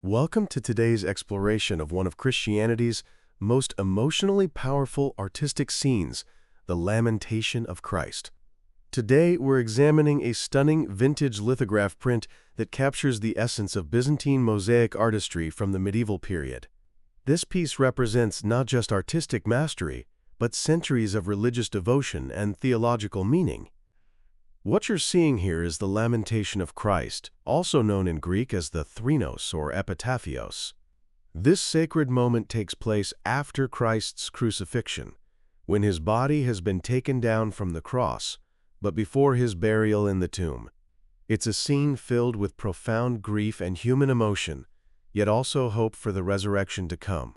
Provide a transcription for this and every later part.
Welcome to today's exploration of one of Christianity's most emotionally powerful artistic scenes, the Lamentation of Christ. Today, we're examining a stunning vintage lithograph print that captures the essence of Byzantine mosaic artistry from the medieval period. This piece represents not just artistic mastery, but centuries of religious devotion and theological meaning. What you're seeing here is the Lamentation of Christ, also known in Greek as the Threnos or Epitaphios. This sacred moment takes place after Christ's crucifixion, when his body has been taken down from the cross, but before his burial in the tomb. It's a scene filled with profound grief and human emotion, yet also hope for the resurrection to come.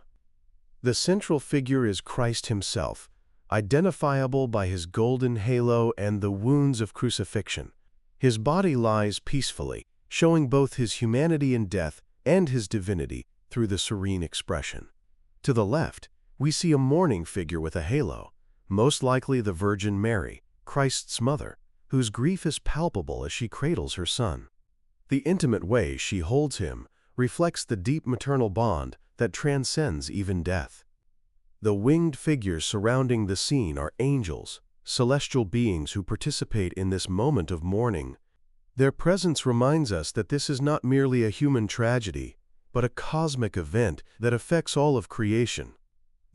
The central figure is Christ himself, identifiable by his golden halo and the wounds of crucifixion. His body lies peacefully, showing both his humanity in death and his divinity through the serene expression. To the left, we see a mourning figure with a halo, most likely the Virgin Mary, Christ's mother, whose grief is palpable as she cradles her son. The intimate way she holds him reflects the deep maternal bond that transcends even death. The winged figures surrounding the scene are angels, celestial beings who participate in this moment of mourning. Their presence reminds us that this is not merely a human tragedy, but a cosmic event that affects all of creation.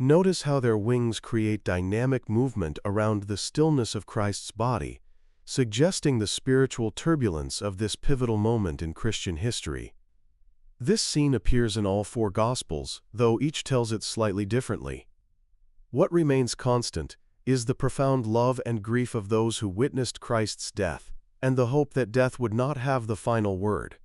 Notice how their wings create dynamic movement around the stillness of Christ's body, suggesting the spiritual turbulence of this pivotal moment in Christian history. This scene appears in all four Gospels, though each tells it slightly differently. What remains constant is the profound love and grief of those who witnessed Christ's death, and the hope that death would not have the final word.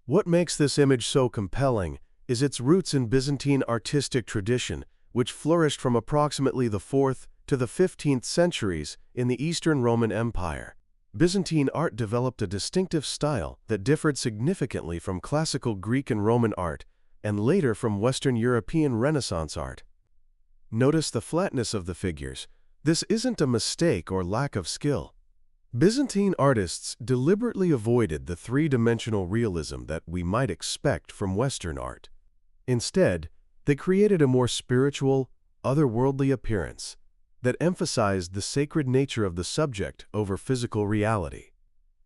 What makes this image so compelling is its roots in Byzantine artistic tradition, which flourished from approximately the 4th to the 15th centuries in the Eastern Roman Empire. Byzantine art developed a distinctive style that differed significantly from classical Greek and Roman art, and later from Western European Renaissance art. Notice the flatness of the figures. This isn't a mistake or lack of skill. Byzantine artists deliberately avoided the three-dimensional realism that we might expect from Western art. Instead, they created a more spiritual, otherworldly appearance that emphasized the sacred nature of the subject over physical reality.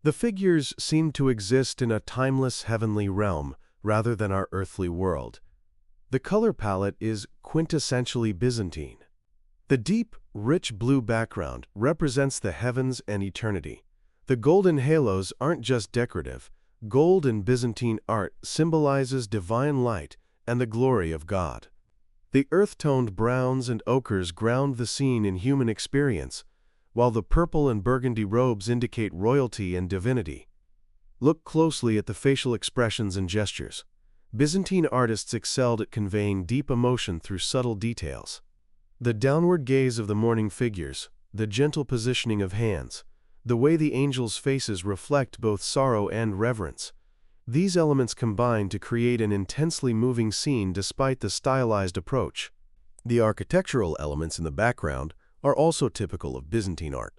The figures seem to exist in a timeless heavenly realm rather than our earthly world. The color palette is quintessentially Byzantine. The deep, rich blue background represents the heavens and eternity. The golden halos aren't just decorative. Gold in Byzantine art symbolizes divine light and the glory of God. The earth-toned browns and ochres ground the scene in human experience, while the purple and burgundy robes indicate royalty and divinity. Look closely at the facial expressions and gestures. Byzantine artists excelled at conveying deep emotion through subtle details. The downward gaze of the mourning figures, the gentle positioning of hands, the way the angels' faces reflect both sorrow and reverence. These elements combine to create an intensely moving scene despite the stylized approach. The architectural elements in the background are also typical of Byzantine art.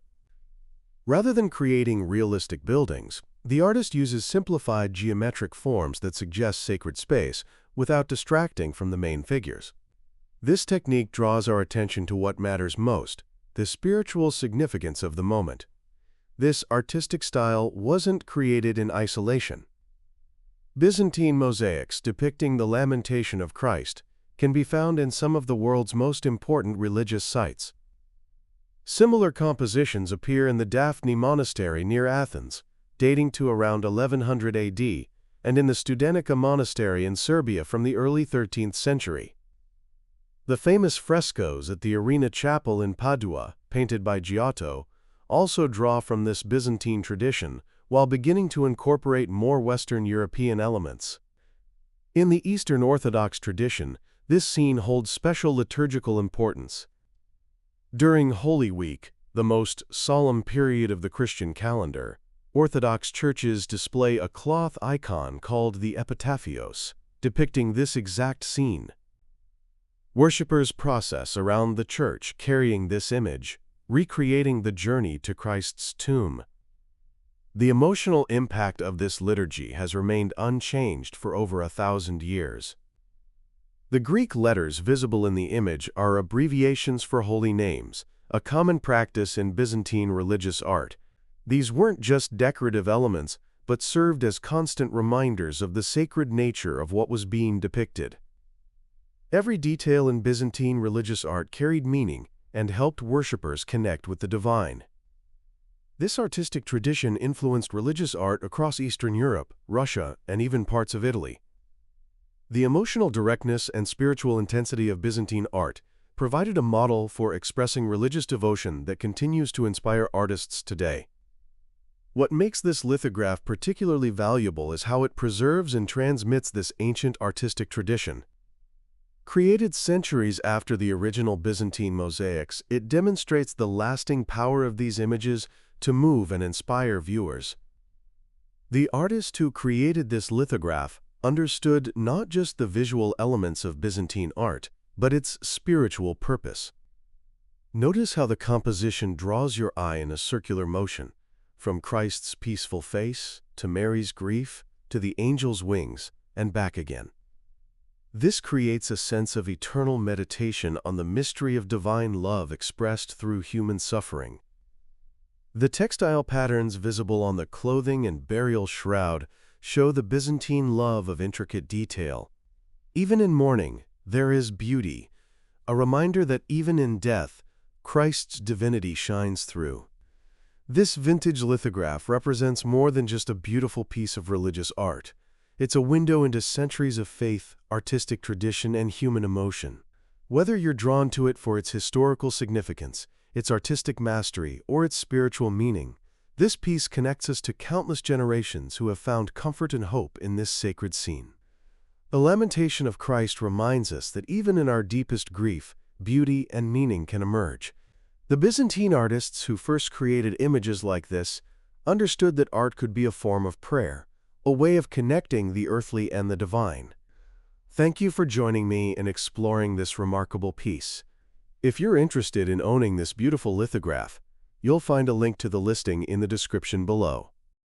Rather than creating realistic buildings, the artist uses simplified geometric forms that suggest sacred space without distracting from the main figures. This technique draws our attention to what matters most, the spiritual significance of the moment. This artistic style wasn't created in isolation. Byzantine mosaics depicting the Lamentation of Christ can be found in some of the world's most important religious sites. Similar compositions appear in the Daphne Monastery near Athens, dating to around 1100 AD, and in the Studenica Monastery in Serbia from the early 13th century. The famous frescoes at the Arena Chapel in Padua, painted by Giotto, also draw from this Byzantine tradition, while beginning to incorporate more Western European elements. In the Eastern Orthodox tradition, this scene holds special liturgical importance. During Holy Week, the most solemn period of the Christian calendar, Orthodox churches display a cloth icon called the Epitaphios, depicting this exact scene. Worshippers process around the church carrying this image, recreating the journey to Christ's tomb. The emotional impact of this liturgy has remained unchanged for over 1,000 years. The Greek letters visible in the image are abbreviations for holy names, a common practice in Byzantine religious art. These weren't just decorative elements, but served as constant reminders of the sacred nature of what was being depicted. Every detail in Byzantine religious art carried meaning and helped worshippers connect with the divine. This artistic tradition influenced religious art across Eastern Europe, Russia, and even parts of Italy. The emotional directness and spiritual intensity of Byzantine art provided a model for expressing religious devotion that continues to inspire artists today. What makes this lithograph particularly valuable is how it preserves and transmits this ancient artistic tradition. Created centuries after the original Byzantine mosaics, it demonstrates the lasting power of these images to move and inspire viewers. The artist who created this lithograph understood not just the visual elements of Byzantine art, but its spiritual purpose. Notice how the composition draws your eye in a circular motion, from Christ's peaceful face, to Mary's grief, to the angel's wings, and back again. This creates a sense of eternal meditation on the mystery of divine love expressed through human suffering. The textile patterns visible on the clothing and burial shroud show the Byzantine love of intricate detail. Even in mourning, there is beauty, a reminder that even in death, Christ's divinity shines through. This vintage lithograph represents more than just a beautiful piece of religious art. It's a window into centuries of faith, artistic tradition, and human emotion. Whether you're drawn to it for its historical significance, its artistic mastery, or its spiritual meaning, this piece connects us to countless generations who have found comfort and hope in this sacred scene. The Lamentation of Christ reminds us that even in our deepest grief, beauty and meaning can emerge. The Byzantine artists who first created images like this understood that art could be a form of prayer, a way of connecting the earthly and the divine. Thank you for joining me in exploring this remarkable piece. If you're interested in owning this beautiful lithograph, you'll find a link to the listing in the description below.